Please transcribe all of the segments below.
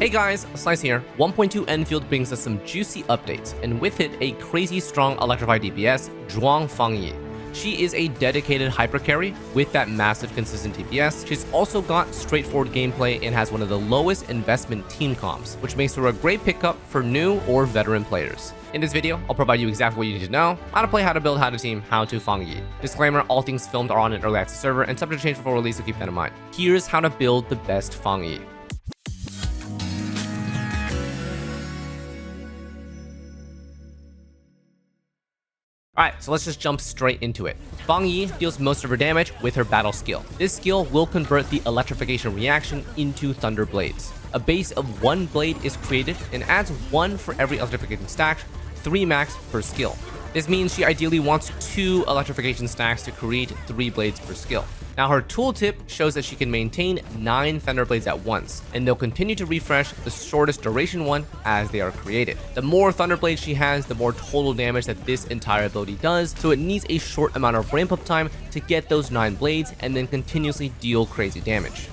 Hey guys, Xlice here. 1.2 Endfield brings us some juicy updates, and with it, a crazy strong electrified DPS, Zhuang Fangyi. She is a dedicated hyper carry with that massive consistent DPS. She's also got straightforward gameplay and has one of the lowest investment team comps, which makes her a great pickup for new or veteran players. In this video, I'll provide you exactly what you need to know: how to play, how to build, how to team, how to Fangyi. Disclaimer, all things filmed are on an early access server and subject to change before release, so keep that in mind. Here's how to build the best Fangyi. Alright, so let's just jump straight into it. Fangyi deals most of her damage with her battle skill. This skill will convert the electrification reaction into thunder blades. A base of 1 blade is created and adds 1 for every electrification stack, 3 max per skill. This means she ideally wants 2 electrification stacks to create 3 blades per skill. Now her tooltip shows that she can maintain 9 thunder blades at once, and they'll continue to refresh the shortest duration one as they are created. The more thunder blades she has, the more total damage that this entire ability does, so it needs a short amount of ramp up time to get those 9 blades and then continuously deal crazy damage.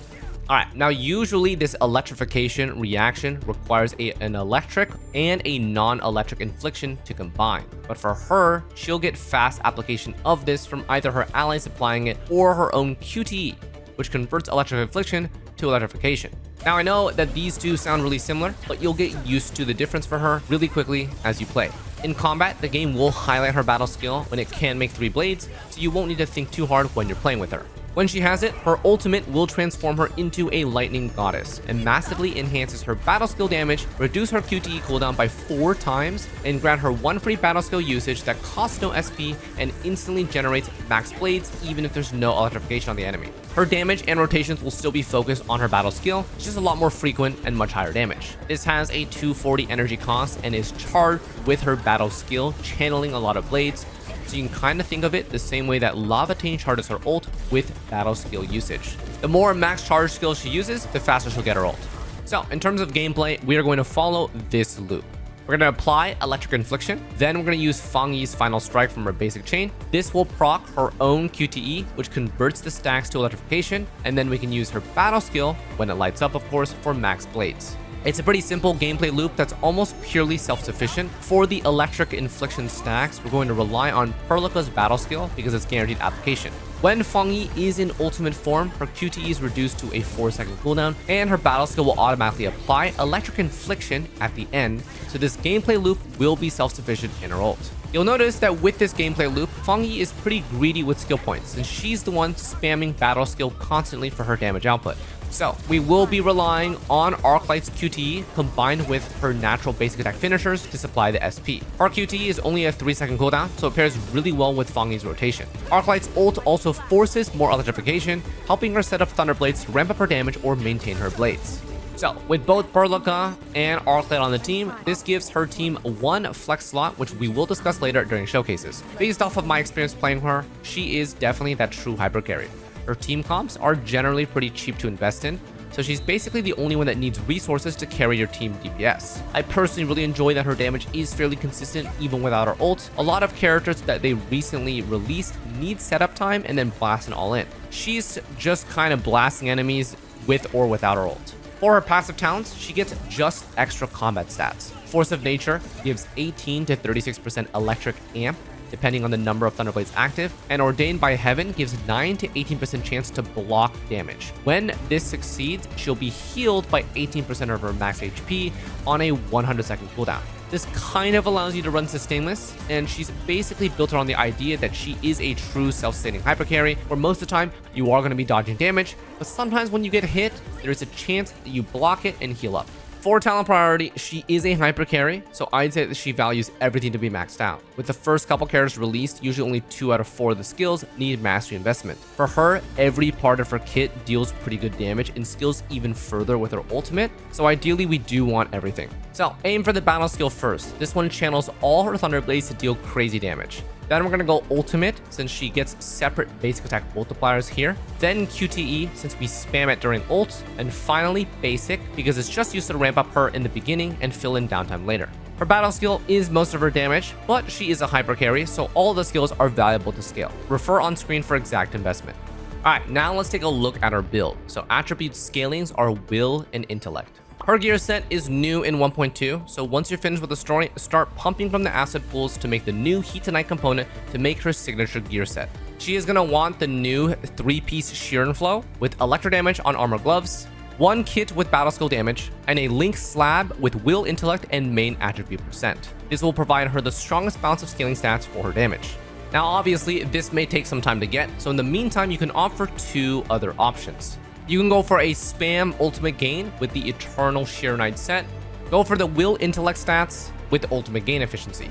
Alright, now usually this electrification reaction requires an electric and a non-electric infliction to combine. But for her, she'll get fast application of this from either her allies applying it or her own QTE, which converts electric infliction to electrification. Now I know that these two sound really similar, but you'll get used to the difference for her really quickly as you play. In combat, the game will highlight her battle skill when it can make 3 blades, so you won't need to think too hard when you're playing with her. When she has it, her ultimate will transform her into a lightning goddess and massively enhances her battle skill damage, reduce her QTE cooldown by 4 times, and grant her 1 free battle skill usage that costs no SP and instantly generates max blades even if there's no electrification on the enemy. Her damage and rotations will still be focused on her battle skill, it's just a lot more frequent and much higher damage. This has a 240 energy cost and is charged with her battle skill, channeling a lot of blades. So you can kind of think of it the same way that Lavatane charges her ult with battle skill usage. The more max charge skill she uses, the faster she'll get her ult. So in terms of gameplay, we are going to follow this loop. We're going to apply Electric Infliction, then we're going to use Fangyi's Final Strike from her basic chain. This will proc her own QTE, which converts the stacks to electrification, and then we can use her battle skill, when it lights up of course, for max blades. It's a pretty simple gameplay loop that's almost purely self-sufficient. For the electric infliction stacks, we're going to rely on Perlica's battle skill because it's guaranteed application. When Fangyi is in ultimate form, her QTE is reduced to a 4-second cooldown, and her battle skill will automatically apply electric infliction at the end, so this gameplay loop will be self-sufficient in her ult. You'll notice that with this gameplay loop, Fangyi is pretty greedy with skill points, and she's the one spamming battle skill constantly for her damage output. So, we will be relying on Arclight's QTE combined with her natural basic attack finishers to supply the SP. Her QTE is only a 3-second cooldown, so it pairs really well with Fangyi's rotation. Arclight's ult also forces more electrification, helping her set up thunder blades to ramp up her damage or maintain her blades. So, with both Perlica and Arclight on the team, this gives her team 1 flex slot, which we will discuss later during showcases. Based off of my experience playing her, she is definitely that true hyper carry. Her team comps are generally pretty cheap to invest in, so she's basically the only one that needs resources to carry your team DPS. I personally really enjoy that her damage is fairly consistent even without her ult. A lot of characters that they recently released need setup time and then blasting all in. She's just kind of blasting enemies with or without her ult. For her passive talents, she gets just extra combat stats. Force of Nature gives 18 to 36% electric amp, depending on the number of Thunderblades active, and Ordained by Heaven gives 9 to 18% chance to block damage. When this succeeds, she'll be healed by 18% of her max HP on a 100-second cooldown. This kind of allows you to run sustainless, and she's basically built around the idea that she is a true self-sustaining hyper carry, where most of the time you are going to be dodging damage, but sometimes when you get hit, there's a chance that you block it and heal up. For talent priority, she is a hyper carry, so I'd say that she values everything to be maxed out. With the first couple characters released, usually only 2 out of 4 of the skills need mastery investment. For her, every part of her kit deals pretty good damage and skills even further with her ultimate, so ideally we do want everything. So aim for the battle skill first. This one channels all her thunder blades to deal crazy damage. Then we're going to go ultimate, since she gets separate basic attack multipliers here. Then QTE, since we spam it during ult. And finally basic, because it's just used to ramp up her in the beginning and fill in downtime later. Her battle skill is most of her damage, but she is a hyper carry, so all the skills are valuable to scale. Refer on screen for exact investment. Alright, now let's take a look at our build. So attribute scalings are will and intellect. Her gear set is new in 1.2, so once you're finished with the story, start pumping from the asset pools to make the new Heat Tonight component to make her signature gear set. She is going to want the new 3-piece Sheer and Flow with electro damage on armor gloves, 1 kit with battle skill damage, and a link slab with will, intellect, and main attribute percent. This will provide her the strongest balance of scaling stats for her damage. Now obviously this may take some time to get, so in the meantime you can opt for 2 other options. You can go for a spam ultimate gain with the Eternal Sheer Knight set, go for the will intellect stats with ultimate gain efficiency.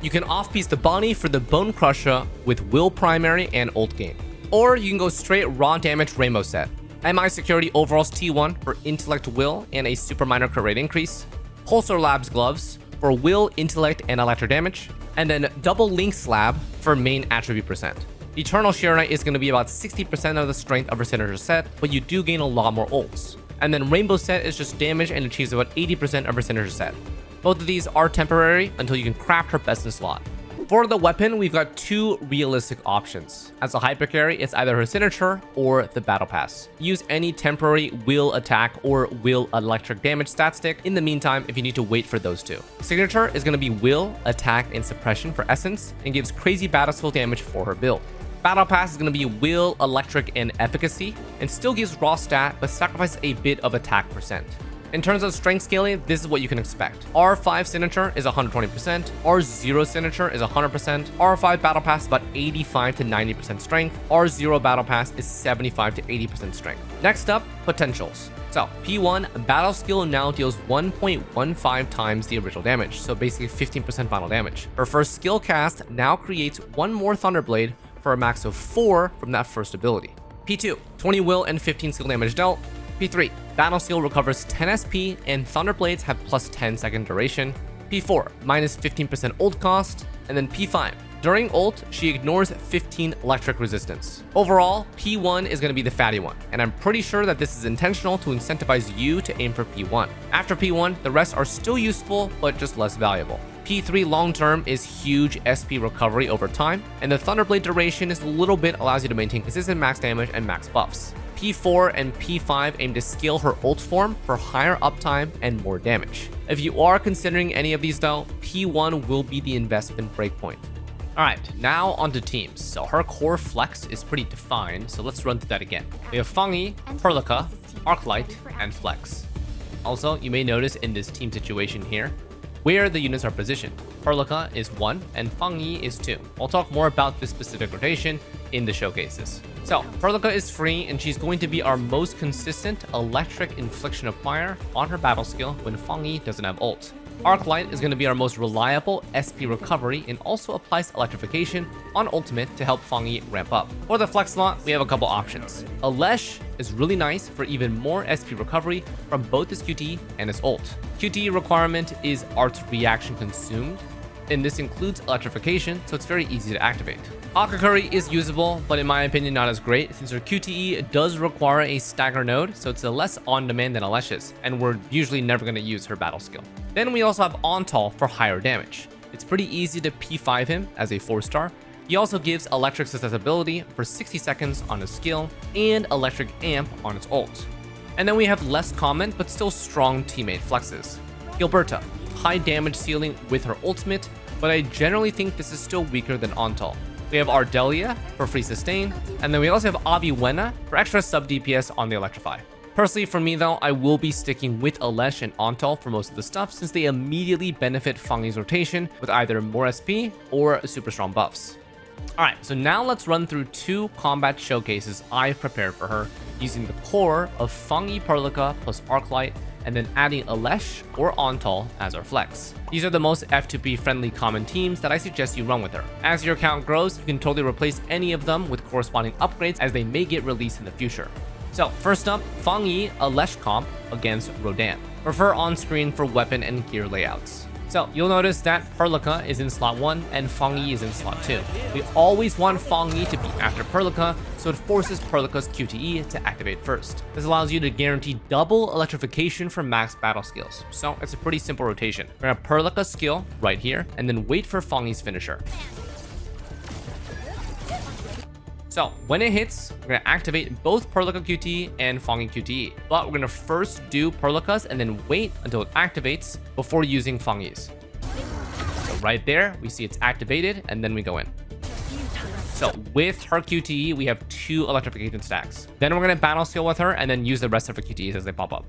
You can off-piece the body for the Bone Crusher with will primary and ult gain. Or you can go straight raw damage rainbow set. MI Security Overalls T1 for intellect will and a super minor crit rate increase, Pulsar Labs gloves for will, intellect, and electro damage, and then double link slab for main attribute percent. Eternal Sheer Knight is going to be about 60% of the strength of her signature set, but you do gain a lot more ults. And then Rainbow set is just damage and achieves about 80% of her signature set. Both of these are temporary until you can craft her best in slot. For the weapon, we've got 2 realistic options. As a hyper carry, it's either her signature or the battle pass. Use any temporary will attack or will electric damage stat stick in the meantime if you need to wait for those 2. Signature is going to be will, attack, and suppression for essence and gives crazy battle skill damage for her build. Battle Pass is going to be will, electric, and efficacy, and still gives raw stat, but sacrifices a bit of attack percent. In terms of strength scaling, this is what you can expect. R5 signature is 120%, R0 signature is 100%, R5 battle pass is about 85 to 90% strength, R0 battle pass is 75 to 80% strength. Next up, potentials. So P1 battle skill now deals 1.15 times the original damage, so basically 15% final damage. Her first skill cast now creates 1 more Thunderblade for a max of 4 from that first ability. P2, 20 will and 15 skill damage dealt. P3, battle skill recovers 10 SP and Thunderblades have plus 10 second duration. P4, minus 15% ult cost. And then P5, during ult, she ignores 15 electric resistance. Overall, P1 is going to be the fatty one, and I'm pretty sure that this is intentional to incentivize you to aim for P1. After P1, the rest are still useful, but just less valuable. P3 long term is huge SP recovery over time, and the Thunderblade duration is a little bit allows you to maintain consistent max damage and max buffs. P4 and P5 aim to scale her ult form for higher uptime and more damage. If you are considering any of these though, P1 will be the investment breakpoint. Alright, now onto teams. So her core flex is pretty defined, so let's run through that again. We have Fangyi, Perlica, Arclight, and Flex. Also, you may notice in this team situation here, where the units are positioned. Perlica is 1 and Fangyi is 2. I'll talk more about this specific rotation in the showcases. So, Perlica is free and she's going to be our most consistent electric infliction applier on her battle skill when Fangyi doesn't have ult. Arclight is going to be our most reliable SP recovery and also applies electrification on ultimate to help Fangyi ramp up. For the flex slot, we have a couple options. Alesh is really nice for even more SP recovery from both his QTE and his ult. QTE requirement is art reaction consumed, and this includes electrification, so it's very easy to activate. Akakuri is usable, but in my opinion not as great, since her QTE does require a stagger node, so it's a less on-demand than Alesh's, and we're usually never going to use her battle skill. Then we also have Antal for higher damage. It's pretty easy to P5 him as a 4-star. He also gives electric susceptibility for 60 seconds on his skill, and electric amp on his ult. And then we have less common, but still strong teammate flexes. Gilberta, high damage ceiling with her ultimate, but I generally think this is still weaker than Antal. We have Ardelia for free sustain, and then we also have Aviwena for extra sub DPS on the Electrify. Personally, for me though, I will be sticking with Alesh and Antal for most of the stuff since they immediately benefit Fangyi's rotation with either more SP or super strong buffs. Alright, so now let's run through 2 combat showcases I've prepared for her using the core of Fangyi Perlica plus Arclight and then adding Alesh or Antal as our flex. These are the most F2P friendly common teams that I suggest you run with her. As your account grows, you can totally replace any of them with corresponding upgrades as they may get released in the future. So first up, Fangyi Alesh comp against Rodan. Prefer on-screen for weapon and gear layouts. So you'll notice that Perlica is in slot 1 and Fangyi is in slot 2. We always want Fangyi to be after Perlica, so it forces Perlica's QTE to activate first. This allows you to guarantee double electrification for max battle skills. So it's a pretty simple rotation. We're gonna have Perlica's skill right here and then wait for Fangyi's finisher. So when it hits, we're going to activate both Perlica QTE and Fangyi QTE. But we're going to first do Perlica's and then wait until it activates before using Fangyi's. So right there, we see it's activated, and then we go in. So with her QTE, we have 2 electrification stacks. Then we're going to battle skill with her and then use the rest of her QTEs as they pop up.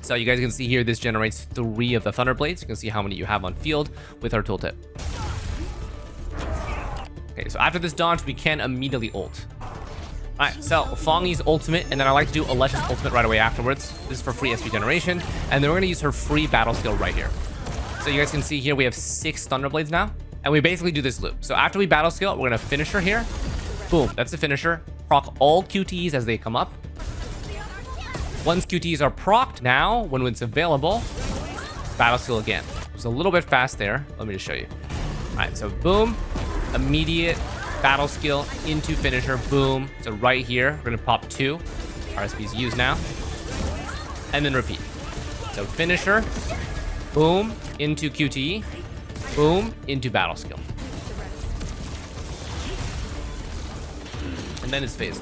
So you guys can see here, this generates 3 of the Thunder Blades. You can see how many you have on field with her tooltip. Okay, so after this dodge, we can immediately ult. Alright, so Fangyi's ultimate, and then I like to do Alesh's ultimate right away afterwards. This is for free SP generation. And then we're going to use her free battle skill right here. So you guys can see here, we have 6 Thunder Blades now. And we basically do this loop. So after we battle skill, we're going to finish her here. Boom, that's the finisher. Proc all QTEs as they come up. Once QTEs are procced, now, when it's available, battle skill again. It's a little bit fast there. Let me just show you. All right, so boom, immediate battle skill into finisher, boom. So right here, we're going to pop 2. RSP's used now. And then repeat. So finisher, boom, into QTE. Boom, into battle skill. And then it's phased.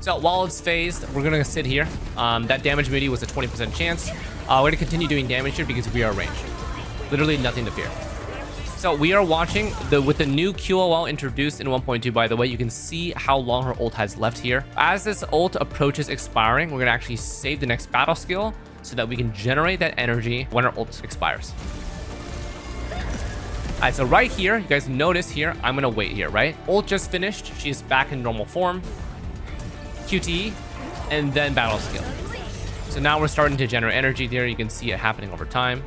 So while it's phased, we're going to sit here. That damage immunity was a 20% chance. We're going to continue doing damage here because we are ranged. Literally nothing to fear. So we are watching with the new QOL introduced in 1.2, by the way, you can see how long her ult has left here. As this ult approaches expiring, we're going to actually save the next battle skill so that we can generate that energy when our ult expires. Alright, so right here, you guys notice here, I'm going to wait here, right? Ult just finished. She's back in normal form. QTE, and then battle skill. So now we're starting to generate energy there. You can see it happening over time.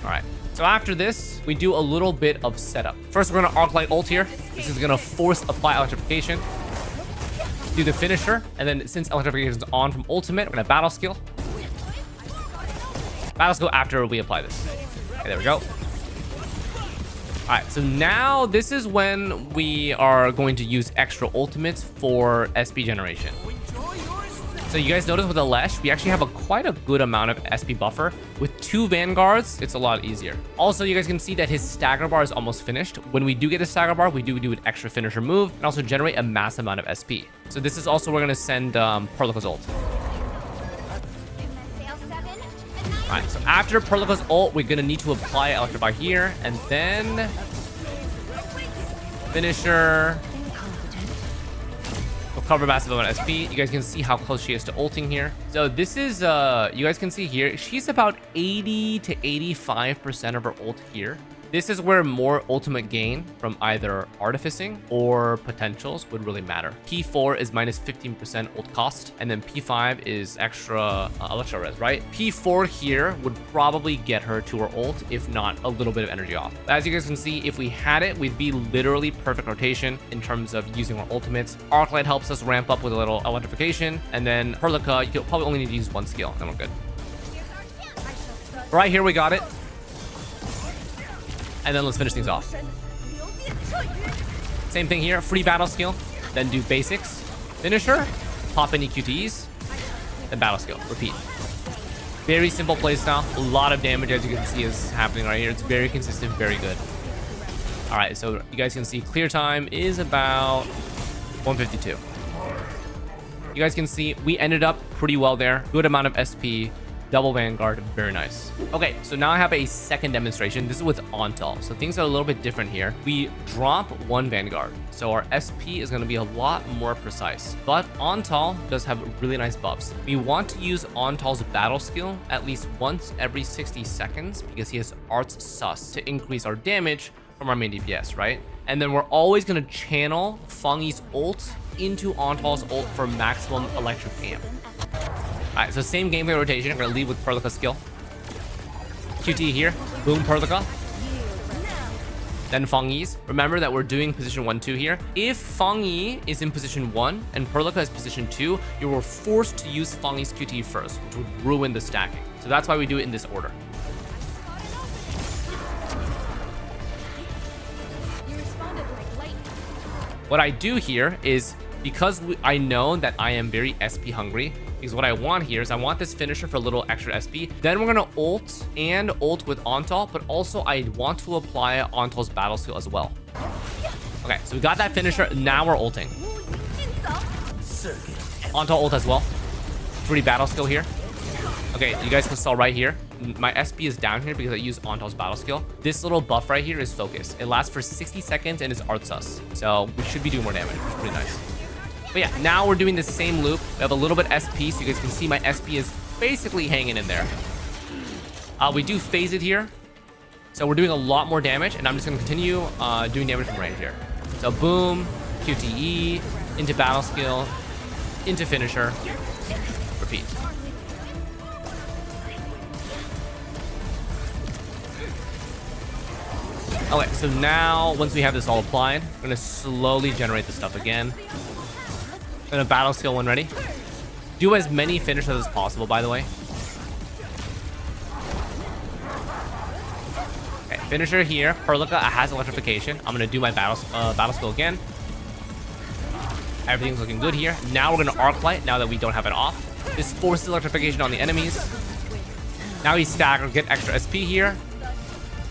Alright, so after this, we do a little bit of setup. First, we're going to Arclight ult here. This is going to force apply electrification. Do the finisher, and then since electrification is on from ultimate, we're going to battle skill. Battle skill after we apply this. Okay, there we go. All right, so now this is when we are going to use extra ultimates for SP generation. So you guys notice with Alesh, we actually have quite a good amount of SP buffer. With 2 Vanguards, it's a lot easier. Also, you guys can see that his stagger bar is almost finished. When we do get a stagger bar, we do an extra finisher move and also generate a mass amount of SP. So this is also where we're going to send Perlica's ult. Alright, so after Perlica's ult, we're going to need to apply Electrify here, and then finisher. We'll cover massive amount of SP. You guys can see how close she is to ulting here. So this is, you guys can see here, she's about 80 to 85% of her ult here. This is where more ultimate gain from either artificing or potentials would really matter. P4 is minus 15% ult cost, and then P5 is extra electro res, right? P4 here would probably get her to her ult, if not a little bit of energy off. As you guys can see, if we had it, we'd be literally perfect rotation in terms of using our ultimates. Arclight helps us ramp up with a little electrification, and then Perlica, you'll probably only need to use 1 skill, and we're good. Right here, we got it. And then let's finish things off. Same thing here, free battle skill, then do basics, finisher, pop any QTEs, then battle skill, repeat. Very simple playstyle, a lot of damage as you can see is happening right here. It's very consistent, very good. All right, so you guys can see clear time is about 152. You guys can see we ended up pretty well there. Good amount of SP. Double Vanguard, very nice. Okay, so now I have a second demonstration. This is with Antal. So things are a little bit different here. We drop 1 Vanguard, so our SP is going to be a lot more precise. But Antal does have really nice buffs. We want to use Antal's battle skill at least once every 60 seconds because he has Art's Sus to increase our damage from our main DPS, right? And then we're always going to channel Fangyi's ult into Antal's ult for maximum electric amp. Alright, so same gameplay rotation. We're going to lead with Perlica skill. QT here. Boom, Perlica. Then Fangyi's. Remember that we're doing position 1-2 here. If Fangyi is in position 1 and Perlica is position 2, you were forced to use Fangyi's QT first, which would ruin the stacking. So that's why we do it in this order. What I do here is, because I know that I am very SP hungry, because what I want here is I want this finisher for a little extra SP. Then we're gonna ult and ult with Antal, but also I want to apply Antal's battle skill as well. Okay, so we got that finisher. Now we're ulting. Antal ult as well. Free battle skill here. Okay, you guys can saw right here. My SP is down here because I use Antal's battle skill. This little buff right here is focus. It lasts for 60 seconds and is art sus. So we should be doing more damage, which is pretty nice. But yeah, now we're doing the same loop. We have a little bit SP, so you guys can see my SP is basically hanging in there. We do phase it here. So we're doing a lot more damage, and I'm just going to continue doing damage from range here. So boom, QTE, into battle skill, into finisher, repeat. Okay, so now once we have this all applied, we're going to slowly generate the stuff again. And a battle skill when ready. Do as many finishers as possible, by the way. Okay, finisher here. Perlica has electrification. I'm going to do my battle skill again. Everything's looking good here. Now we're going to Arclight now that we don't have it off. This forces electrification on the enemies. Now he's staggered, get extra SP here.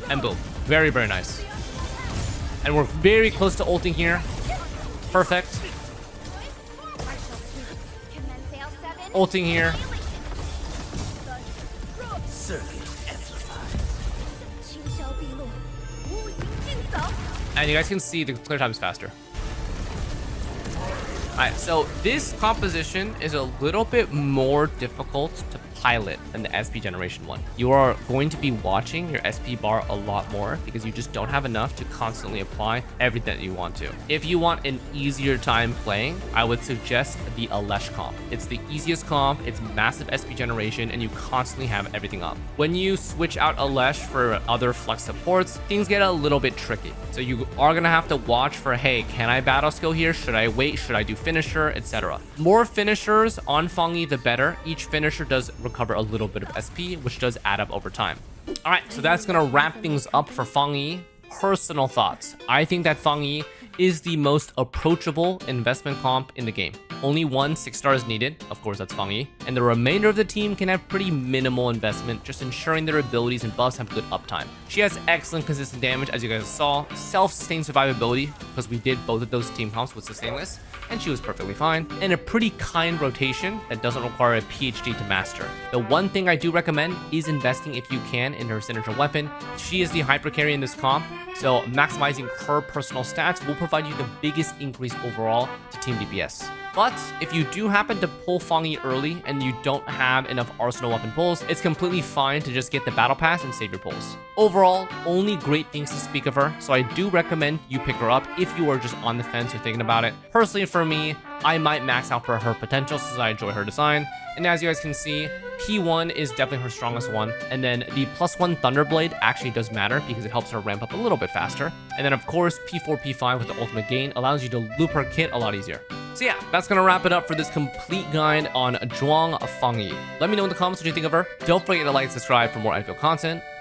And boom. Very, very nice. And we're very close to ulting here. Perfect. Ulting here. And you guys can see the clear time is faster. Alright, so this composition is a little bit more difficult to pilot than the SP generation one. You are going to be watching your SP bar a lot more because you just don't have enough to constantly apply everything that you want to. If you want an easier time playing, I would suggest the Alesh comp. It's the easiest comp, it's massive SP generation, and you constantly have everything up. When you switch out Alesh for other flex supports, things get a little bit tricky. So you are going to have to watch for, hey, can I battle skill here? Should I wait? Should I do finisher, etc. More finishers on Fangyi, the better. Each finisher does recover a little bit of SP, which does add up over time. All right, so that's gonna wrap things up for Fangyi. Personal thoughts. I think that Fangyi is the most approachable investment comp in the game. Only 1 6-star is needed, of course that's Fangyi, and the remainder of the team can have pretty minimal investment, just ensuring their abilities and buffs have good uptime. She has excellent consistent damage, as you guys saw, self-sustained survivability, because we did both of those team comps with Sustainless, and she was perfectly fine, and a pretty kind rotation that doesn't require a PhD to master. The one thing I do recommend is investing if you can in her signature weapon. She is the hyper carry in this comp, so maximizing her personal stats will provide you the biggest increase overall to team DPS. But if you do happen to pull Fangyi early and you don't have enough arsenal weapon pulls, it's completely fine to just get the battle pass and save your pulls. Overall, only great things to speak of her, so I do recommend you pick her up if you are just on the fence or thinking about it. Personally for me, I might max out for her potential since I enjoy her design. And as you guys can see, P1 is definitely her strongest one. And then the +1 Thunderblade actually does matter because it helps her ramp up a little bit faster. And then of course, P4, P5 with the ultimate gain allows you to loop her kit a lot easier. So yeah, that's gonna wrap it up for this complete guide on Zhuang Fangyi. Let me know in the comments what you think of her. Don't forget to like and subscribe for more Endfield content.